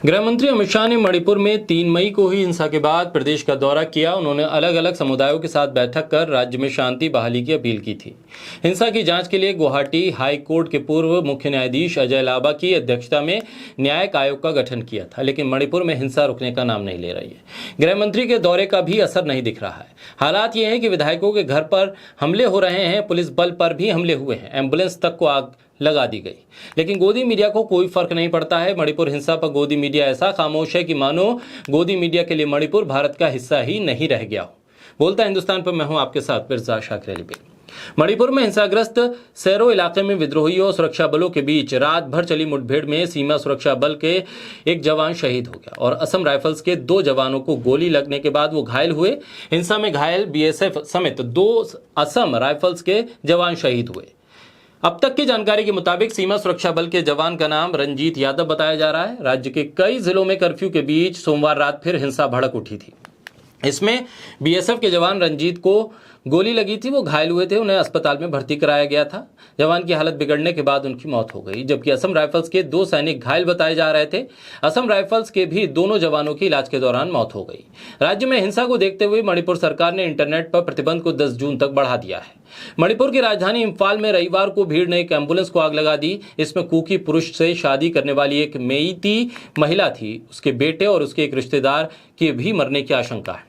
गृह मंत्री अमित शाह ने मणिपुर में 3 मई को हुई हिंसा के बाद प्रदेश का दौरा किया। उन्होंने अलग अलग समुदायों के साथ बैठक कर राज्य में शांति बहाली की अपील की थी। हिंसा की जांच के लिए गुवाहाटी हाई कोर्ट के पूर्व मुख्य न्यायाधीश अजय लाबा की अध्यक्षता में न्यायिक आयोग का गठन किया था, लेकिन मणिपुर में हिंसा रुकने का नाम नहीं ले रही है। गृह मंत्री के दौरे का भी असर नहीं दिख रहा है। हालात ये है कि विधायकों के घर पर हमले हो रहे हैं, पुलिस बल पर भी हमले हुए हैं, एम्बुलेंस तक को आग लगा दी गई, लेकिन गोदी मीडिया को कोई फर्क नहीं पड़ता है। मणिपुर हिंसा पर गोदी मीडिया ऐसा खामोश है कि मानो गोदी मीडिया के लिए मणिपुर भारत का हिस्सा ही नहीं रह गया हो। बोलता हिंदुस्तान पर मैं हूं आपके साथ मिर्जा शाकिर अली बेग। मणिपुर में हिंसाग्रस्त सैरो इलाके में विद्रोहियों और सुरक्षा बलों के बीच रात भर चली मुठभेड़ में सीमा सुरक्षा बल के एक जवान शहीद हो गया और असम राइफल्स के 2 जवानों को गोली लगने के बाद वो घायल हुए। हिंसा में घायल बीएसएफ समेत 2 असम राइफल्स के जवान शहीद हुए। अब तक की जानकारी के मुताबिक सीमा सुरक्षा बल के जवान का नाम रंजीत यादव बताया जा रहा है। राज्य के कई जिलों में कर्फ्यू के बीच सोमवार रात फिर हिंसा भड़क उठी थी। इसमें बीएसएफ के जवान रंजीत को गोली लगी थी, वो घायल हुए थे, उन्हें अस्पताल में भर्ती कराया गया था। जवान की हालत बिगड़ने के बाद उनकी मौत हो गई, जबकि असम राइफल्स के 2 सैनिक घायल बताए जा रहे थे। असम राइफल्स के भी दोनों जवानों की इलाज के दौरान मौत हो गई। राज्य में हिंसा को देखते हुए मणिपुर सरकार ने इंटरनेट पर प्रतिबंध को 10 जून तक बढ़ा दिया है। मणिपुर की राजधानी इम्फाल में रविवार को भीड़ ने एक एम्बुलेंस को आग लगा दी। इसमें कुकी पुरुष से शादी करने वाली एक मेईती महिला थी, उसके बेटे और उसके एक रिश्तेदार के भी मरने की आशंका है।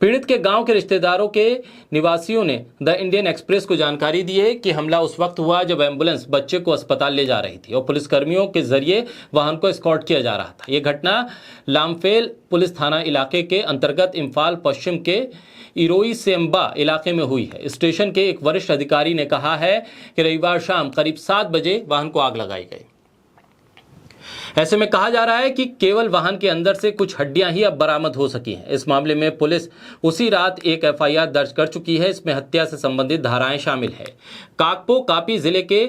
पीड़ित के गांव के रिश्तेदारों के निवासियों ने द इंडियन एक्सप्रेस को जानकारी दी है कि हमला उस वक्त हुआ जब एम्बुलेंस बच्चे को अस्पताल ले जा रही थी और पुलिसकर्मियों के जरिए वाहन को एस्कॉर्ट किया जा रहा था। यह घटना लामफेल पुलिस थाना इलाके के अंतर्गत इम्फाल पश्चिम के इरोई सेम्बा इलाके में हुई है। स्टेशन के एक वरिष्ठ अधिकारी ने कहा है कि रविवार शाम करीब 7 बजे वाहन को आग लगाई गई। ऐसे में कहा जा रहा है कि केवल वाहन के अंदर से कुछ हड्डियां ही अब बरामद हो सकी हैं। इस मामले में पुलिस उसी रात एक एफआईआर दर्ज कर चुकी है। इसमें हत्या से संबंधित धाराएं शामिल है। काकपो कापी जिले के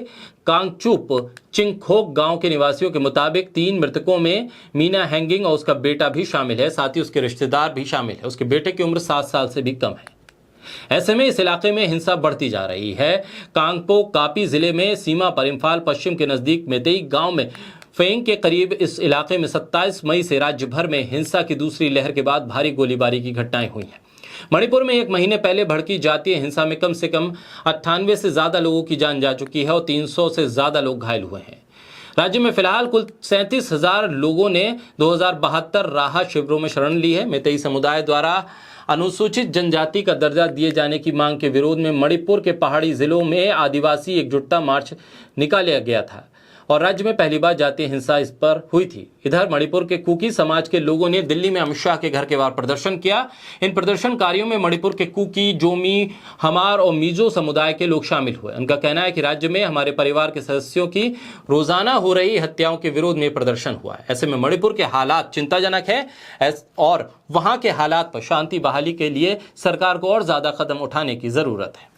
कांगचुप चिंगखोक गांव के निवासियों के मुताबिक 3 मृतकों में मीना हैंगिंग और उसका बेटा भी शामिल है, साथ ही उसके रिश्तेदार भी शामिल है। उसके बेटे की उम्र 7 साल से भी कम है। ऐसे में इस इलाके में हिंसा बढ़ती जा रही है। कांगपो कापी जिले में सीमा पर इम्फाल पश्चिम के नजदीक मेतेई गांव में फेंग के करीब इस इलाके में 27 मई से राज्य भर में हिंसा की दूसरी लहर के बाद भारी गोलीबारी की घटनाएं हुई हैं। मणिपुर में 1 महीने पहले भड़की जातीय हिंसा में कम से कम 98 से ज्यादा लोगों की जान जा चुकी है और 300 से ज्यादा लोग घायल हुए हैं। राज्य में फिलहाल कुल 37,000 लोगों ने 2072 राहत शिविरों में शरण ली है। मेतेई समुदाय द्वारा अनुसूचित जनजाति का दर्जा दिए जाने की मांग के विरोध में मणिपुर के पहाड़ी जिलों में आदिवासी एकजुटता मार्च निकाला गया था और राज्य में पहली बार जातीय हिंसा इस पर हुई थी। इधर मणिपुर के कुकी समाज के लोगों ने दिल्ली में अमित शाह के घर के बाहर प्रदर्शन किया। इन प्रदर्शनकारियों में मणिपुर के कुकी, जोमी, हमार और मिजो समुदाय के लोग शामिल हुए। उनका कहना है कि राज्य में हमारे परिवार के सदस्यों की रोजाना हो रही हत्याओं के विरोध में प्रदर्शन हुआ है। ऐसे में मणिपुर के हालात चिंताजनक है और वहां के हालात पर शांति बहाली के लिए सरकार को और ज्यादा कदम उठाने की जरूरत है।